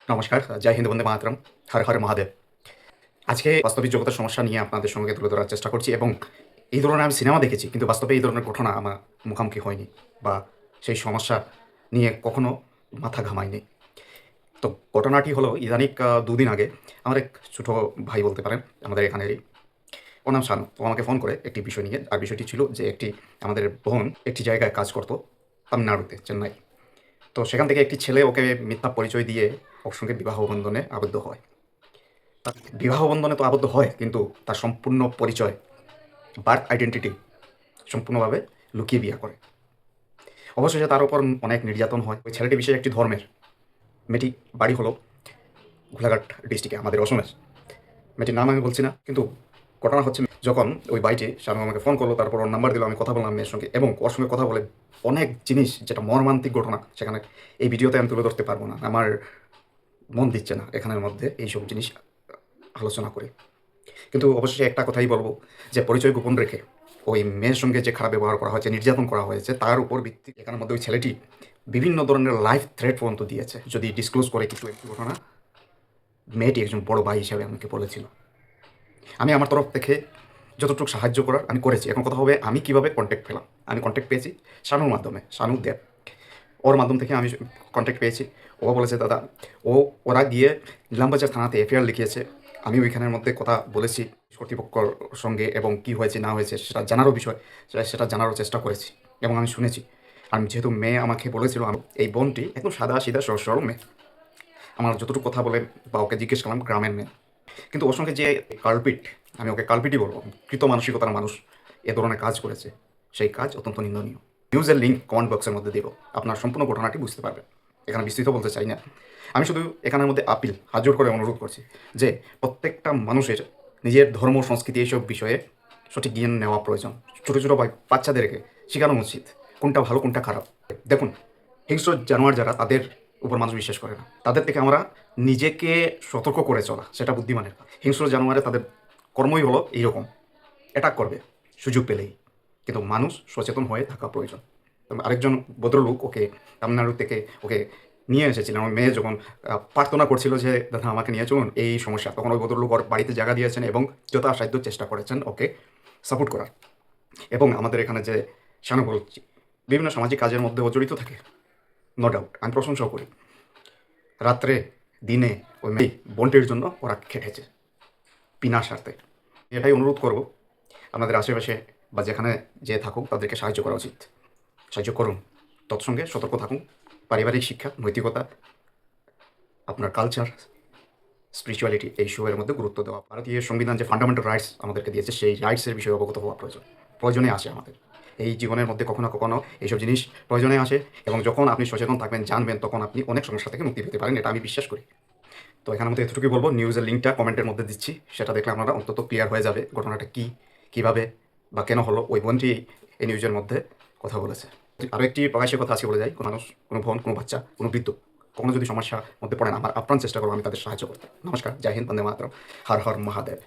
নমস্কার, জয় হিন্দ, বন্দে মাতরম, হর হর মহাদেব। আজকে বাস্তবিক জগতের সমস্যা নিয়ে আপনাদের সঙ্গে তুলে ধরার চেষ্টা করছি এবং এই ধরনের আমি সিনেমা দেখেছি, কিন্তু বাস্তবে এই ধরনের ঘটনা আমার মুখোমুখি হয়নি বা সেই সমস্যা নিয়ে কখনো মাথা ঘামায়নি। তো ঘটনাটি হলো ইদানিক ২ দিন আগে আমার এক ছোটো ভাই বলতে পারেন, আমাদের এখানেরই। ওর নাম শানু। ও আমাকে ফোন করে একটি বিষয় নিয়ে। আর বিষয়টি ছিল যে আমাদের বোন একটি জায়গায় কাজ করতো তামিলনাড়ুতে, চেন্নাই। তো সেখান থেকে একটি ছেলে ওকে মিথ্যা পরিচয় দিয়ে ওর সঙ্গে বিবাহ বন্ধনে আবদ্ধ হয়। তার বিবাহ বন্ধনে তো আবদ্ধ হয়, কিন্তু তার সম্পূর্ণ পরিচয়, বার্থ আইডেন্টিটি সম্পূর্ণভাবে লুকিয়ে বিয়ে করে। অবশেষে তার উপর অনেক নির্যাতন হয়। ওই ছেলেটি বিশেষ একটি ধর্মের। মেয়েটি বাড়ি হলো ঘোলাঘাট ডিস্ট্রিক্টে, আমাদের অসমের। মেয়েটির নাম আমি বলছি না, কিন্তু ঘটনা হচ্ছে যখন ওই বাইটি শানু আমাকে ফোন করলো, তারপর ওর নাম্বার দিল, আমি কথা বললাম মেয়ের সঙ্গে এবং ওর সঙ্গে কথা বলে অনেক জিনিস, যেটা মর্মান্তিক ঘটনা, সেখানে এই ভিডিওতে আমি তুলে ধরতে পারবো না। আমার মন দিচ্ছে না এখানের মধ্যে এইসব জিনিস আলোচনা করে। কিন্তু অবশ্যই একটা কথাই বলবো, যে পরিচয় গোপন রেখে ওই মেয়ের সঙ্গে যে খারাপ ব্যবহার করা হয়েছে, নির্যাতন করা হয়েছে, তার উপর ভিত্তি এখানের মধ্যে ওই ছেলেটি বিভিন্ন ধরনের লাইফ থ্রেট পর্যন্ত দিয়েছে যদি ডিসক্লোজ করে কিছু একটি ঘটনা। মেয়েটি একজন বড় ভাই হিসাবে আমাকে বলেছিল। আমি আমার তরফ থেকে যতটুকু সাহায্য করার আমি করেছি। এখন কথা হবে আমি কিভাবে কন্ট্যাক্ট পেলাম। আমি কন্ট্যাক্ট পেয়েছি শানুর মাধ্যমে, শানু দেব। ওর মাধ্যম থেকে আমি কন্ট্যাক্ট পেয়েছি। ও বলেছে দাদা, ওরা গিয়ে ইলামবাজার থানাতে এফআইআর লিখিয়েছে। আমি ওইখানের মধ্যে কথা বলেছি কর্তৃপক্ষর সঙ্গে, এবং কি হয়েছে না হয়েছে সেটা জানারও বিষয়, সেটা জানারও চেষ্টা করেছি এবং আমি শুনেছি। আর যেহেতু মেয়ে আমাকে বলেছিল, এই বোনটি একদম সাদা সিধা সরল সরল মেয়ে। আমার যতটুকু কথা বলে বা ওকে জিজ্ঞেস করলাম, গ্রামের মেয়ে। কিন্তু ওর সঙ্গে যে কালপিট, আমি ওকে কালপিটই বলবো, কৃত মানসিকতার মানুষ এ ধরনের কাজ করেছে, সেই কাজ অত্যন্ত নিন্দনীয়। নিউজের লিঙ্ক কমেন্ট বক্সের মধ্যে দেব, আপনার সম্পূর্ণ ঘটনাটি বুঝতে পারবেন। এখানে বিস্তৃত বলতে চাই না। আমি শুধু এখানের মধ্যে আপিল হাত করে অনুরোধ করছি যে প্রত্যেকটা মানুষের নিজের ধর্ম সংস্কৃতি এইসব বিষয়ে সঠিক জ্ঞান নেওয়া প্রয়োজন। ছোটো ছোটো বাচ্চাদেরকে শেখানো উচিত কোনটা ভালো কোনটা খারাপ। দেখুন, হিংস্র জানোয়ার যারা, তাদের উপর মানুষ বিশ্বাস করে না। তাদের থেকে আমরা নিজেকে সতর্ক করে চলা, সেটা বুদ্ধিমানের কাজ। হিংস্র জানোয়ারে তাদের কর্মই হলো এইরকম, অ্যাটাক করবে সুযোগ পেলেই। কিন্তু মানুষ সচেতন হয়ে থাকা প্রয়োজন। আরেকজন ভদ্রলোক ওকে তামিলনাড়ু থেকে ওকে নিয়ে এসেছিলেন। আমার মেয়ে যখন প্রার্থনা করছিল যে দাদা আমাকে নিয়ে চলুন, এই সমস্যা, তখন ওই ভদ্রলোক ওর বাড়িতে জায়গা দিয়েছেন এবং যথাসাধ্য চেষ্টা করেছেন ওকে সাপোর্ট করার। এবং আমাদের এখানে যে শানু বলছি, বিভিন্ন সামাজিক কাজের মধ্যে ও জড়িত থাকে, নো ডাউট, আমি প্রশংসাও করি। রাত্রে দিনে ওই মেয়ে বোনটির জন্য ওরা খেটেছে বিনা স্বার্থে। এটাই অনুরোধ করব, আপনাদের আশেপাশে বা যেখানে যে থাকুক তাদেরকে সাহায্য করা উচিত। সাহায্য করুন, তৎসঙ্গে সতর্ক থাকুন। পারিবারিক শিক্ষা, নৈতিকতা, আপনার কালচার, স্পিরিচুয়ালিটি, এই সবের মধ্যে গুরুত্ব দেওয়া। ভারতীয় সংবিধান যে ফান্ডামেন্টাল রাইটস আমাদেরকে দিয়েছে, সেই রাইটসের বিষয়ে অবগত হওয়া প্রয়োজনে আসে আমাদের এই জীবনের মধ্যে। কখনো কখনো এইসব জিনিস প্রয়োজনে আসে, এবং যখন আপনি সচেতন থাকবেন, জানবেন, তখন আপনি অনেক সমস্যা থেকে মুক্তি পেতে পারেন, এটা আমি বিশ্বাস করি। তো এখানের মধ্যে এতটুকুই বলবো, নিউজের লিঙ্কটা কমেন্টের মধ্যে দিচ্ছি, সেটা দেখলে আপনারা অন্তত ক্লিয়ার হয়ে যাবে ঘটনাটা কী, কীভাবে বা কেন হলো। ওই বোনটি এই নিউজের মধ্যে কথা বলেছে। আরও একটি প্রকাশের কথা আজকে বলে যাই, কোনো মানুষ, কোনো বোন, কোনো বাচ্চা, কোনো বৃদ্ধ কখনো যদি সমস্যার মধ্যে পড়েন, আমার আপ্রাণ চেষ্টা করবো আমি তাদের সাহায্য করতে। নমস্কার, জয় হিন্দ, বন্দে মাতরম, হর হর মহাদেব।